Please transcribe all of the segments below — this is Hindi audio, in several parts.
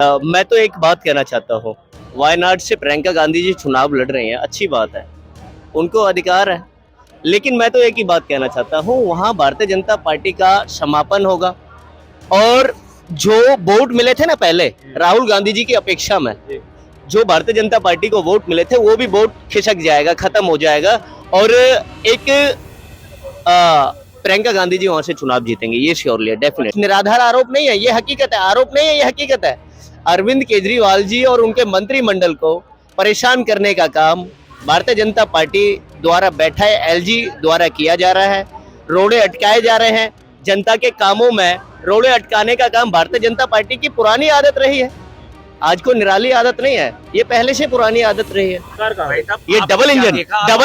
मैं तो एक बात कहना चाहता हूँ, वायनाड से प्रियंका गांधी जी चुनाव लड़ रही हैं, अच्छी बात है, उनको अधिकार है। लेकिन मैं तो एक ही बात कहना चाहता हूँ, वहाँ भारतीय जनता पार्टी का समापन होगा और जो वोट मिले थे ना पहले राहुल गांधी जी की अपेक्षा में, जो भारतीय जनता पार्टी को वोट मिले थे वो भी वोट खिसक जाएगा, खत्म हो जाएगा और एक प्रियंका गांधी जी वहां से चुनाव जीतेंगे, ये श्योरली है, डेफिनेट। निराधार आरोप नहीं है, ये हकीकत है, आरोप नहीं है, ये हकीकत है। अरविंद केजरीवाल जी और उनके मंत्रिमंडल को परेशान करने का काम भारतीय जनता पार्टी द्वारा बैठा है, एलजी द्वारा किया जा रहा है। रोड़े अटकाए जा रहे हैं, जनता के कामों में रोड़े अटकाने का काम भारतीय जनता पार्टी की पुरानी आदत रही है, आज को निराली आदत नहीं है, ये पहले से पुरानी आदत रही है। ये डबल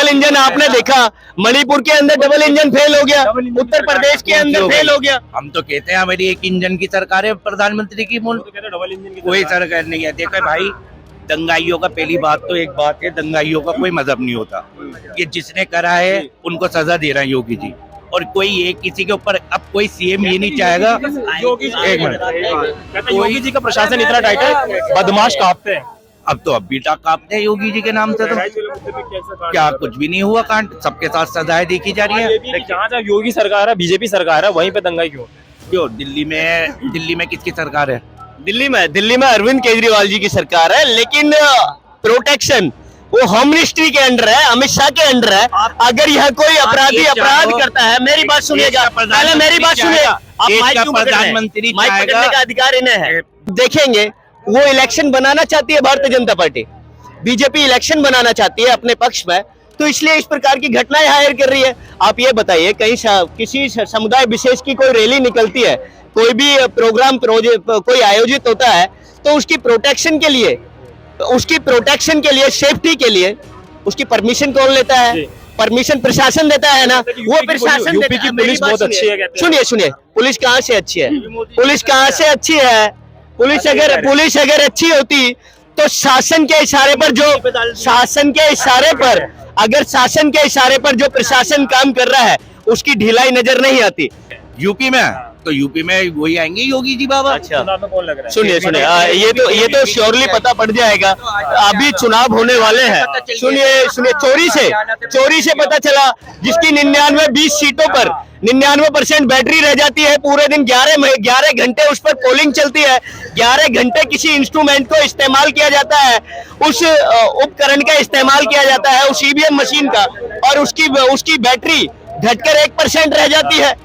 इंजन आपने देखा, मणिपुर के अंदर डबल इंजन फेल हो गया, उत्तर प्रदेश के अंदर फेल हो गया। हम तो कहते हैं हमारी एक इंजन की सरकार है, प्रधानमंत्री की कोई सरकार नहीं है। देखो भाई, दंगाइयों का पहली बात तो एक बात है, दंगाइयों का कोई मजहब नहीं होता। ये जिसने करा है उनको सजा दे रहे हैं योगी जी, और कोई एक किसी के ऊपर अब कोई सीएम ये नहीं चाहेगा। एक मिनट, योगी जी का प्रशासन इतना टाइट है, बदमाश कांपते हैं। अब तो अब बेटा कांपते हैं योगी जी के नाम से, तो क्या कुछ भी नहीं हुआ कांड, सबके साथ सजाएं देखी जा रही है। जहाँ जहाँ योगी सरकार है, बीजेपी सरकार है, वहीं पे दंगा क्यों? दिल्ली में किसकी सरकार है? दिल्ली में अरविंद केजरीवाल जी की सरकार है, लेकिन प्रोटेक्शन वो होम मिनिस्ट्री के अंडर है, अमित शाह के अंडर है। अगर यह कोई अपराधी अपराध करता है, मेरी बात सुनिएगा, पहले मेरी बात सुनिएगा। आप माइक क्यों पकड़ रहे हैं? माइक पकड़ने का अधिकार इन्हें है। देखेंगे, वो इलेक्शन बनाना चाहती है Bharatiya Janata party, BJP election बनाना चाहती है अपने पक्ष में, तो इसलिए इस प्रकार की घटनाएं हायर कर रही है। आप ये बताइए, कहीं किसी समुदाय विशेष की कोई रैली निकलती है, कोई भी प्रोग्राम कोई आयोजित होता है, तो उसकी प्रोटेक्शन के लिए सेफ्टी के लिए उसकी परमिशन कौन लेता है? परमिशन प्रशासन देता है ना, वो प्रशासन यूपी की पुलिस बहुत अच्छी है। सुनिए, पुलिस कहाँ से अच्छी है? पुलिस कहाँ से अच्छी है? पुलिस अगर अच्छी होती तो शासन के इशारे पर जो प्रशासन काम कर रहा है उसकी ढिलाई नजर नहीं आती। यूपी में वही आएंगे योगी जी बाबा। अच्छा, कौन लग रहा है? सुनिए, ये तो श्योरली पता पड़ जाएगा, अभी चुनाव होने वाले हैं। सुनिए, चोरी से पता चला, जिसकी 99-20 सीटों पर 99% बैटरी रह जाती है, पूरे दिन 11 घंटे उस पर पोलिंग चलती है, 11 घंटे किसी इंस्ट्रूमेंट को इस्तेमाल किया जाता है, उस उपकरण का इस्तेमाल किया जाता है, उस ईवीएम मशीन का, और उसकी बैटरी घटकर 1% रह जाती है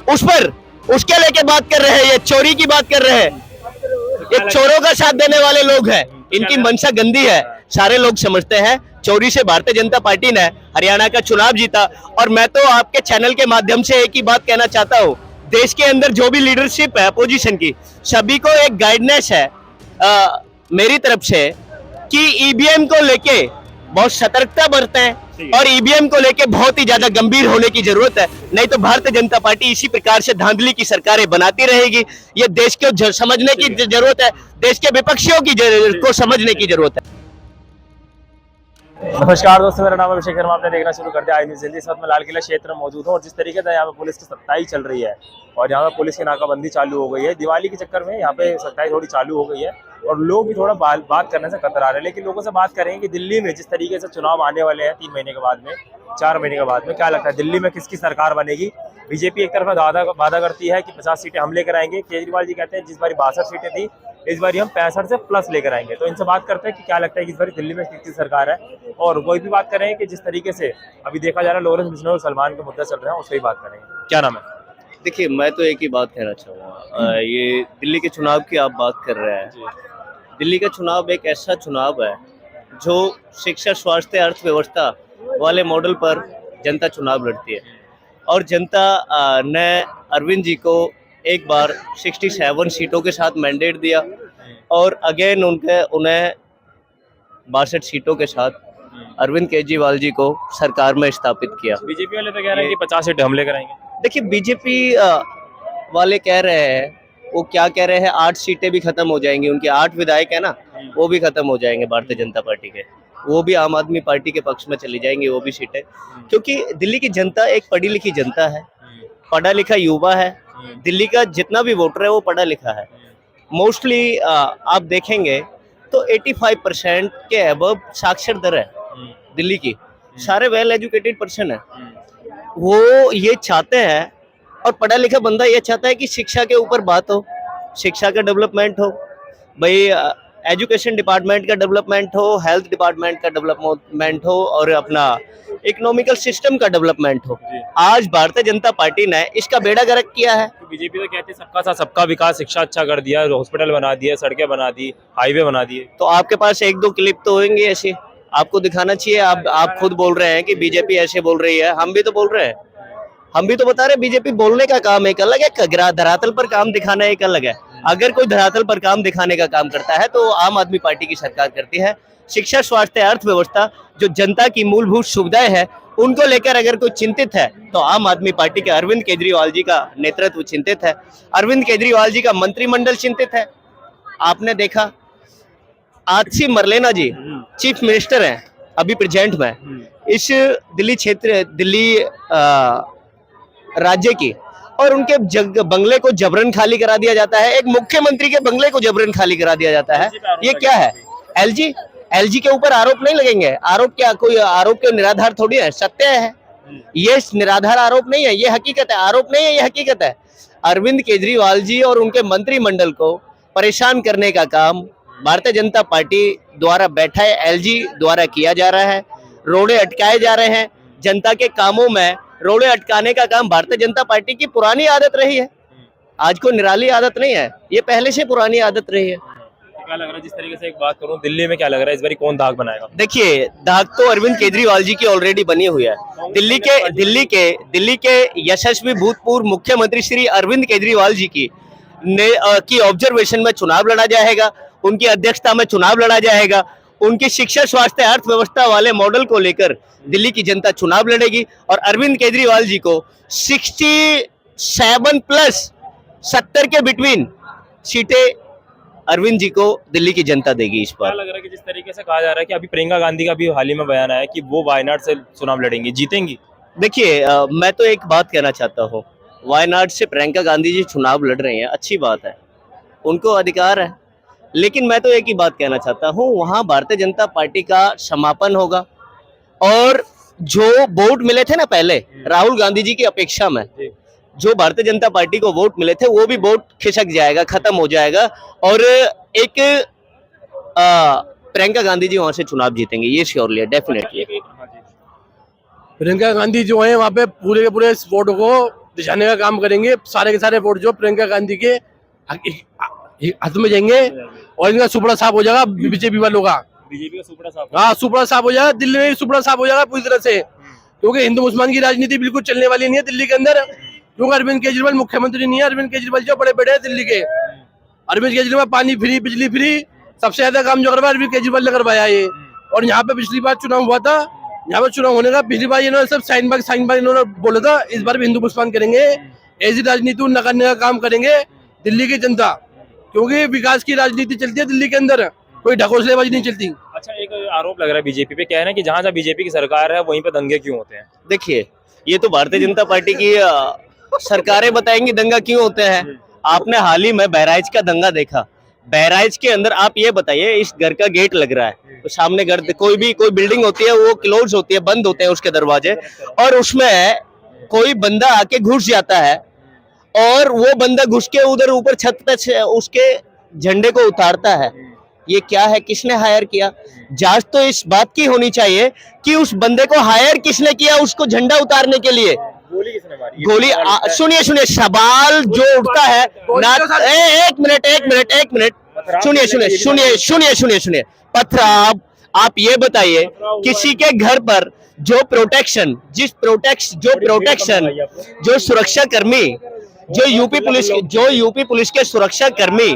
उस पर। उसके लेके बात कर रहे हैं, ये चोरी की बात कर रहे हैं। ये चोरों का साथ देने वाले लोग हैं, इनकी मंशा गंदी है, सारे लोग समझते हैं। चोरी से भारतीय जनता पार्टी ने हरियाणा का चुनाव जीता, और मैं तो आपके चैनल के माध्यम से एक ही बात कहना चाहता हूँ, देश के अंदर जो भी लीडरशिप है अपोजिशन की, सभी को एक गाइडेंस है मेरी तरफ से कि ईवीएम को लेके बहुत सतर्कता बरतें और ईवीएम को लेके बहुत ही ज्यादा गंभीर होने की जरूरत है, नहीं तो भारतीय जनता पार्टी इसी प्रकार से धांधली की सरकारें बनाती रहेगी। ये देश को समझने की जरूरत है, देश के विपक्षियों को समझने की जरूरत है। नमस्कार दोस्तों, मेरा नाम अभिषेक शर्मा, आपने देखना शुरू कर दिया आई न्यूज़ दिल्ली। इस वक्त मैं लाल किला क्षेत्र में मौजूद हूँ और जिस तरीके से यहाँ पे पुलिस की सख्ताई चल रही है और यहाँ पे पुलिस की नाकाबंदी चालू हो गई है, दिवाली के चक्कर में यहाँ पे सख्ताई थोड़ी चालू हो गई है और लोग भी थोड़ा बात करने से कतरा रहे हैं। लेकिन लोगों से बात करेंगे कि दिल्ली में जिस तरीके से चुनाव आने वाले हैं 3 महीने के बाद में, 4 महीने के बाद में, क्या लगता है दिल्ली में किसकी सरकार बनेगी? बीजेपी एक तरफ वादा करती है कि 50 सीटें हम लेकर आएंगे, केजरीवाल जी कहते हैं जिस बार 62 सीटें थी, इस बार हम 65 से प्लस लेकर आएंगे। तो इनसे बात करते हैं कि क्या लगता है कि इस बार दिल्ली में किसकी सरकार है, और वही भी बात करें कि जिस तरीके से अभी देखा जा रहा है लॉरेंस बिश्नोई और सलमान का मुद्दा चल रहा है, उसकी भी बात करेंगे। क्या नाम है? देखिए, मैं तो एक ही बात कहना चाहूँगा, ये दिल्ली के चुनाव की आप बात कर रहे हैं। दिल्ली का चुनाव एक ऐसा चुनाव है जो शिक्षा, स्वास्थ्य, अर्थव्यवस्था वाले मॉडल पर जनता चुनाव लड़ती है, और जनता ने अरविंद जी को एक बार 67 सीटों के साथ मैंडेट दिया और अगेन उन्हें 62 सीटों के साथ अरविंद केजरीवाल जी को सरकार में स्थापित किया। बीजेपी वाले तो कह रहे हैं कि 50 सीटें हम लेकर आएंगे। देखिए, बीजेपी वाले कह रहे हैं, वो क्या कह रहे हैं, 8 सीटें भी खत्म हो जाएंगी, उनके 8 विधायक है ना, वो भी खत्म हो जाएंगे भारतीय जनता पार्टी के, वो भी आम आदमी पार्टी के पक्ष में चली जाएंगी वो भी सीटें, क्योंकि दिल्ली की जनता एक पढ़ी लिखी जनता है, पढ़ा लिखा युवा है। दिल्ली का जितना भी वोटर है वो पढ़ा लिखा है, मोस्टली आप देखेंगे तो 85% के अबव साक्षर दर है दिल्ली की, सारे वेल एजुकेटेड पर्सन है। वो ये चाहते हैं और पढ़ा लिखा बंदा ये चाहता है कि शिक्षा के ऊपर बात हो, शिक्षा का डेवलपमेंट हो, भाई एजुकेशन डिपार्टमेंट का डेवलपमेंट हो, हेल्थ डिपार्टमेंट का डेवलपमेंट हो और अपना इकोनॉमिकल सिस्टम का डेवलपमेंट हो। आज भारतीय जनता पार्टी ने इसका बेड़ा गर्क किया है। तो बीजेपी तो कहती है सबका साथ सबका विकास, शिक्षा अच्छा कर दिया, हॉस्पिटल बना दिया, सड़कें बना दी, हाईवे बना दिए। तो आपके पास एक दो क्लिप तो होंगे ऐसे, आपको दिखाना चाहिए। आप खुद बोल रहे हैं कि बीजेपी ऐसे बोल रही है, हम भी तो बोल रहे हैं, हम भी तो बता रहे हैं बीजेपी बोलने का काम एक अलग है, धरातल पर काम दिखाना एक अलग है। अगर कोई धरातल पर काम दिखाने का काम करता है तो आम आदमी पार्टी की सरकार करती है। शिक्षा, स्वास्थ्य, अर्थव्यवस्था, जो जनता की मूलभूत सुविधाएं हैं उनको लेकर अगर कोई चिंतित है तो आम आदमी पार्टी के अरविंद केजरीवाल जी का नेतृत्व चिंतित है, अरविंद केजरीवाल जी का मंत्रिमंडल चिंतित है। आपने देखा आतिशी मरलेना जी चीफ मिनिस्टर हैं अभी प्रेजेंट में इस दिल्ली क्षेत्र, दिल्ली राज्य की, और उनके बंगले को जबरन खाली करा दिया जाता है। एक मुख्यमंत्री के बंगले को जबरन खाली करा दिया जाता है। ये क्या है? एलजी के ऊपर आरोप नहीं लगेंगे। आरोप क्या, कोई आरोप के निराधार थोड़ी है, सत्य है ये, निराधार आरोप नहीं है, ये हकीकत है, आरोप नहीं है, ये हकीकत है। अरविंद केजरीवाल जी और उनके मंत्रिमंडल को परेशान करने का काम भारतीय जनता पार्टी द्वारा बैठा है, एलजी द्वारा किया जा रहा है। रोड़े अटकाए जा रहे हैं, जनता के कामों में रोड़े अटकाने का काम भारतीय जनता पार्टी की पुरानी आदत रही है। आज को निराली आदत नहीं है, ये पहले से पुरानी आदत रही है। क्या लग रहा है, जिस तरीके से एक बात करूं, दिल्ली में क्या लग रहा है इस बार कौन दाग बनाएगा? देखिए, दाग तो अरविंद केजरीवाल जी की ऑलरेडी बनी हुई है। दिल्ली के यशस्वी भूतपूर्व मुख्यमंत्री श्री अरविंद केजरीवाल जी की ऑब्जर्वेशन में चुनाव लड़ा जाएगा, उनकी अध्यक्षता में चुनाव लड़ा जाएगा। उनकी शिक्षा, स्वास्थ्य, अर्थव्यवस्था वाले मॉडल को लेकर दिल्ली की जनता चुनाव लड़ेगी और अरविंद केजरीवाल जी को 67 प्लस 70 के बिटवीन सीटें अरविंद जी को दिल्ली की जनता देगी इस बार। क्या लग रहा है कि जिस तरीके से कहा जा रहा है कि अभी प्रियंका गांधी का भी हाल ही में बयान आया कि वो वायनाड से चुनाव लड़ेंगी, जीतेंगी? देखिए, मैं तो एक बात कहना चाहता हूँ, वायनाड से प्रियंका गांधी जी चुनाव लड़ रही हैं, अच्छी बात है, उनको अधिकार है। लेकिन मैं तो एक ही बात कहना चाहता हूँ, वहाँ भारतीय जनता पार्टी का समापन होगा और जो वोट मिले थे ना पहले राहुल गांधी जी की अपेक्षा में, जो भारतीय जनता पार्टी को वोट मिले थे वो भी वोट खिसक जाएगा, खत्म हो जाएगा और एक प्रियंका गांधी जी वहां से चुनाव जीतेंगे, ये श्योरली है, डेफिनेटली। प्रियंका गांधी जो है वहाँ पे पूरे के पूरे वोट को दिशाने का काम करेंगे। सारे के सारे वोट जो प्रियंका गांधी के हाथ में जाएंगे और इनका सुपड़ा साफ हो जाएगा बीजेपी वालों का। बीजेपी का सुपड़ा साफ? हाँ, सुपड़ा साफ हो जाएगा, दिल्ली में सुपड़ा साफ हो जाएगा पूरी तरह से, क्योंकि हिंदू मुसलमान की राजनीति बिल्कुल चलने वाली नहीं है दिल्ली के अंदर। क्योंकि अरविंद केजरीवाल मुख्यमंत्री नहीं है, अरविंद केजरीवाल जो बड़े बड़े हैं दिल्ली के। अरविंद केजरीवाल पानी फ्री, बिजली फ्री, सबसे ज्यादा काम जो करवाया अरविंद केजरीवाल ने करवाया है। और यहाँ पे पिछली बार चुनाव हुआ था, यहाँ पे चुनाव होने का पिछली बार इन्होंने सब साइन बाग इन्होंने बोला था, इस बार भी हिंदू मुसलमान करेंगे, ऐसी राजनीति न करने का काम करेंगे दिल्ली की जनता, क्योंकि विकास की राजनीति चलती है दिल्ली के अंदर, कोई ढकोसलेबाजी नहीं चलती। अच्छा, एक आरोप लग रहा है बीजेपी पे, कह रहे हैं कि जहाँ जहाँ बीजेपी की सरकार है वहीं पे दंगे क्यों होते हैं? देखिए, ये तो भारतीय जनता पार्टी की सरकारें बताएंगी दंगा क्यों होते हैं। आपने हाल ही में बहराइच का दंगा देखा, बहराइच के अंदर आप ये बताइए, इस घर का गेट लग रहा है तो सामने घर, कोई बिल्डिंग होती है वो क्लोज होती है, बंद होते हैं उसके दरवाजे, और उसमें कोई बंदा आके घुस जाता है और वो बंदा घुस के उधर ऊपर छत पे उसके झंडे को उतारता है। ये क्या है, किसने हायर किया? जांच तो इस बात की होनी चाहिए कि उस बंदे को हायर किसने किया उसको झंडा उतारने के लिए। गोली किसने मारी? गोली, सुनिए, सवाल जो उठता है ना, एक मिनट, सुनिए, पथराव, आप ये बताइए, किसी के घर पर जो सुरक्षा कर्मी, जो यूपी पुलिस के सुरक्षा कर्मी,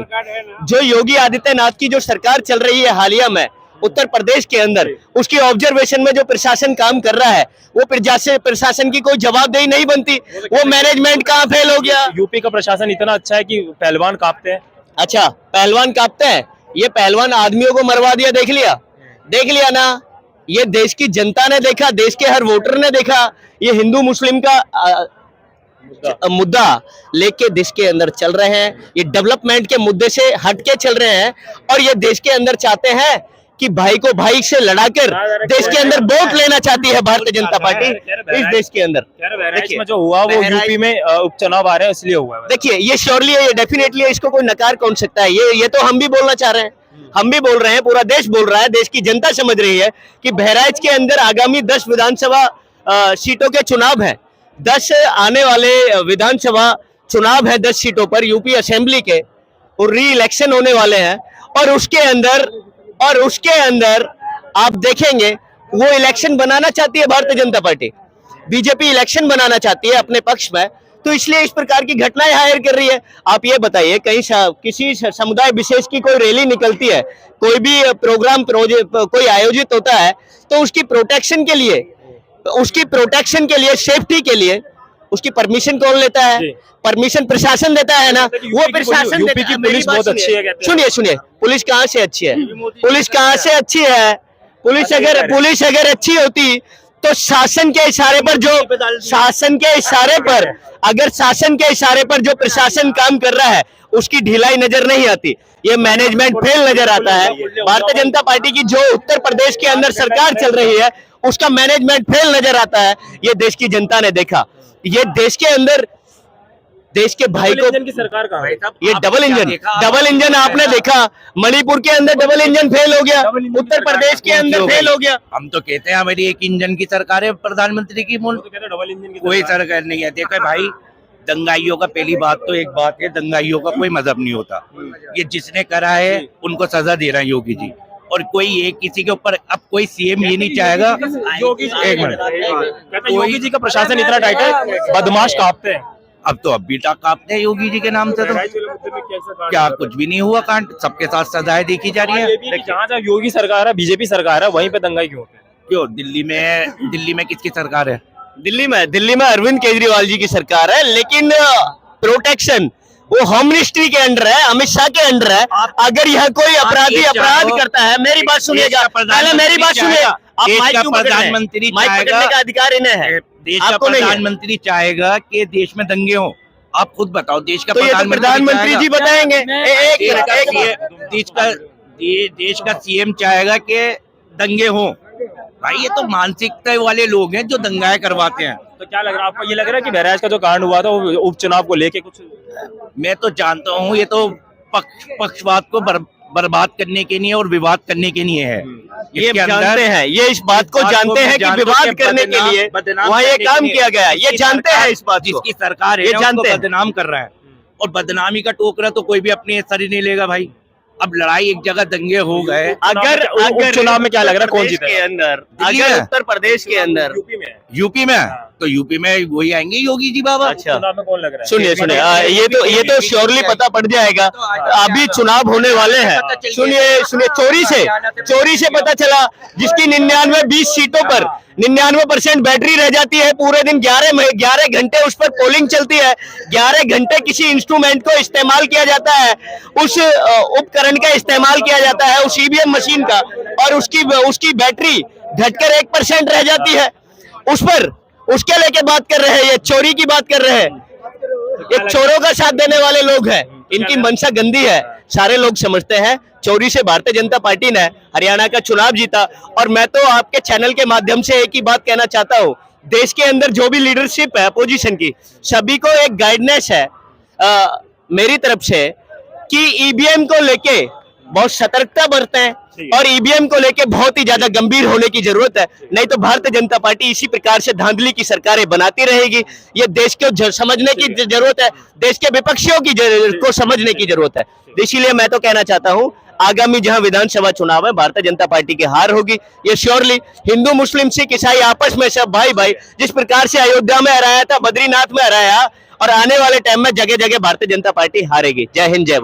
जो योगी आदित्यनाथ की जो सरकार चल रही है हालिया में उत्तर प्रदेश के अंदर, उसकी ऑब्जर्वेशन में जो प्रशासन काम कर रहा है, वो प्रशासन की कोई जवाबदेही नहीं बनती, वो मैनेजमेंट कहाँ फेल हो गया? यूपी का प्रशासन इतना अच्छा है कि पहलवान कांपते हैं। अच्छा, पहलवान कांपते हैं? ये पहलवान आदमियों को मरवा दिया, देख लिया ना, ये देश की जनता ने देखा, देश के हर वोटर ने देखा। ये हिंदू मुस्लिम का मुद्दा लेके देश के अंदर चल रहे हैं। ये डेवलपमेंट के मुद्दे से हटके चल रहे हैं और ये देश के अंदर चाहते हैं कि भाई को भाई से लड़ाकर देश के अंदर वोट लेना चाहती है भारतीय जनता पार्टी इस देश के अंदर। बहराइच में जो हुआ वो यूपी में उपचुनाव आ रहे हैं इसलिए हुआ है। देखिए ये श्योरली है, ये डेफिनेटली है, इसको कोई नकार कौन सकता है। ये तो हम भी बोलना चाह रहे हैं, हम भी बोल रहे हैं, पूरा देश बोल रहा है, देश की जनता समझ रही है कि बहराइच के अंदर आगामी 10 विधानसभा सीटों के चुनाव है। 10 आने वाले विधानसभा चुनाव है 10 सीटों पर यूपी असेंबली के, और री इलेक्शन होने वाले हैं और उसके अंदर आप देखेंगे वो इलेक्शन बनाना चाहती है Bharatiya Janata party, BJP election बनाना चाहती है अपने पक्ष में, तो इसलिए इस प्रकार की घटनाएं हायर कर रही है। आप ये बताइए कहीं किसी समुदाय विशेष की कोई रैली निकलती है, कोई भी प्रोग्राम कोई आयोजित होता है, तो उसकी प्रोटेक्शन के लिए सेफ्टी के लिए उसकी परमिशन कौन लेता है? परमिशन प्रशासन देता है ना। वो प्रशासन यूपी की पुलिस बहुत अच्छी है कहते हैं। सुनिए पुलिस कहाँ से अच्छी है? पुलिस कहाँ से अच्छी है? पुलिस अगर अच्छी होती तो शासन के इशारे पर जो प्रशासन काम कर रहा है उसकी ढिलाई नजर नहीं आती, ये मैनेजमेंट फेल नजर आता है। भारतीय जनता पार्टी की जो उत्तर प्रदेश के अंदर सरकार चल रही है उसका मैनेजमेंट फेल नजर आता है। ये देश की जनता ने देखा, ये देश के अंदर देश के भाई को की सरकार कहाँ है? ये डबल इंजन आपने देखा, मणिपुर के अंदर डबल इंजन फेल हो गया, उत्तर प्रदेश के अंदर फेल हो गया। हम तो कहते हैं हमारी एक इंजन की सरकार है, प्रधानमंत्री की डबल इंजन की कोई सरकार नहीं है। देखो भाई, दंगाइयों का पहली बात तो एक बात है, दंगाइयों का कोई मजहब नहीं होता। ये जिसने करा है उनको सजा दे रहे हैं योगी जी, और कोई एक किसी के ऊपर अब कोई सीएम ये नहीं चाहेगा। एक मिनट, योगी जी का प्रशासन इतना टाइट है, बदमाश कांपते हैं। अब तो अब भी कांपते हैं योगी जी के नाम से, तो क्या कुछ भी नहीं हुआ कांड, सबके साथ सजाएं देखी जा रही है। जहाँ जहाँ योगी सरकार है, बीजेपी सरकार है, वहीं पे दंगाई क्यों होते हैं? क्यों दिल्ली में किसकी सरकार है? दिल्ली में अरविंद केजरीवाल जी की सरकार है, लेकिन प्रोटेक्शन वो होम मिनिस्ट्री के अंडर है, अमित शाह के अंडर है। अगर यह कोई अपराधी अपराध करता है, मेरी बात सुनिएगा, पहले मेरी बात सुनिएगा। आप माइक क्यों पकड़ रहे हैं? प्रधानमंत्री माइक पकड़ने का अधिकार इन्हें है, देश का आपको नहीं है। प्रधानमंत्री चाहेगा कि देश में दंगे हो? आप खुद बताओ, देश का तो ये तो प्रधानमंत्री जी बताएंगे। देश का सीएम चाहेगा कि दंगे हो? भाई ये तो मानसिकता वाले लोग हैं जो दंगाएं करवाते हैं। तो क्या लग रहा है आपको? ये लग रहा है कि बहराइच का जो कांड हुआ था वो उपचुनाव को लेके कुछ? मैं तो जानता हूँ ये तो पक्षपात को बर्बाद करने के लिए और विवाद करने के लिए है। ये जानते हैं, ये इस बात को जानते हैं कि विवाद करने के लिए वहाँ ये काम किया गया, ये जानते हैं इस बात को। जिसकी सरकार है ये जानते हैं, बदनाम कर रहा है, और बदनामी का टोकरा तो कोई भी अपने सर ही नहीं लेगा भाई। अब लड़ाई एक जगह दंगे हो गए, अगर चुनाव में क्या लग रहा है कौन जीतेगा? के अंदर, अगर उत्तर प्रदेश के अंदर यूपी में तो यूपी में वही आएंगे योगी जी बाबा। अच्छा, चुनाव में कौन लग रहा है? सुनिए ये तो श्योरली पता पड़ जाएगा, अभी चुनाव होने वाले हैं। सुनिए चोरी से पता चला, जिसकी 20 सीटों पर 99% बैटरी रह जाती है, पूरे दिन 11 घंटे उस पर पोलिंग चलती है, 11 घंटे किसी इंस्ट्रूमेंट को इस्तेमाल किया जाता है, उस उपकरण का इस्तेमाल किया जाता है, उस ईवीएम मशीन का, और उसकी बैटरी घटकर 1% रह जाती है उस पर। उसके लेके बात कर रहे हैं, ये चोरी की बात कर रहे हैं। ये चोरों का साथ देने वाले लोग हैं, इनकी मंशा गंदी है, सारे लोग समझते हैं। चोरी से भारतीय जनता पार्टी ने हरियाणा का चुनाव जीता, और मैं तो आपके चैनल के माध्यम से एक ही बात कहना चाहता हूँ, देश के अंदर जो भी लीडरशिप है अपोजिशन की, सभी को एक गाइडेंस है मेरी तरफ से कि ईवीएम को लेके बहुत सतर्कता बरतें, और ईवीएम को लेके बहुत ही ज्यादा गंभीर होने की जरूरत है। नहीं तो भारतीय जनता पार्टी इसी प्रकार से धांधली की सरकारें बनाती रहेगी। ये देश को समझने की जरूरत है, देश के विपक्षियों को समझने की जरूरत है। इसीलिए मैं तो कहना चाहता हूँ, आगामी जहां विधानसभा चुनाव है, भारतीय जनता पार्टी की हार होगी। ये श्योरली हिंदू मुस्लिम सिख ईसाई आपस में सब भाई भाई, जिस प्रकार से अयोध्या में हराया था, बद्रीनाथ में हराया, और आने वाले टाइम में जगह जगह भारतीय जनता पार्टी हारेगी। जय हिंद, जय भारत।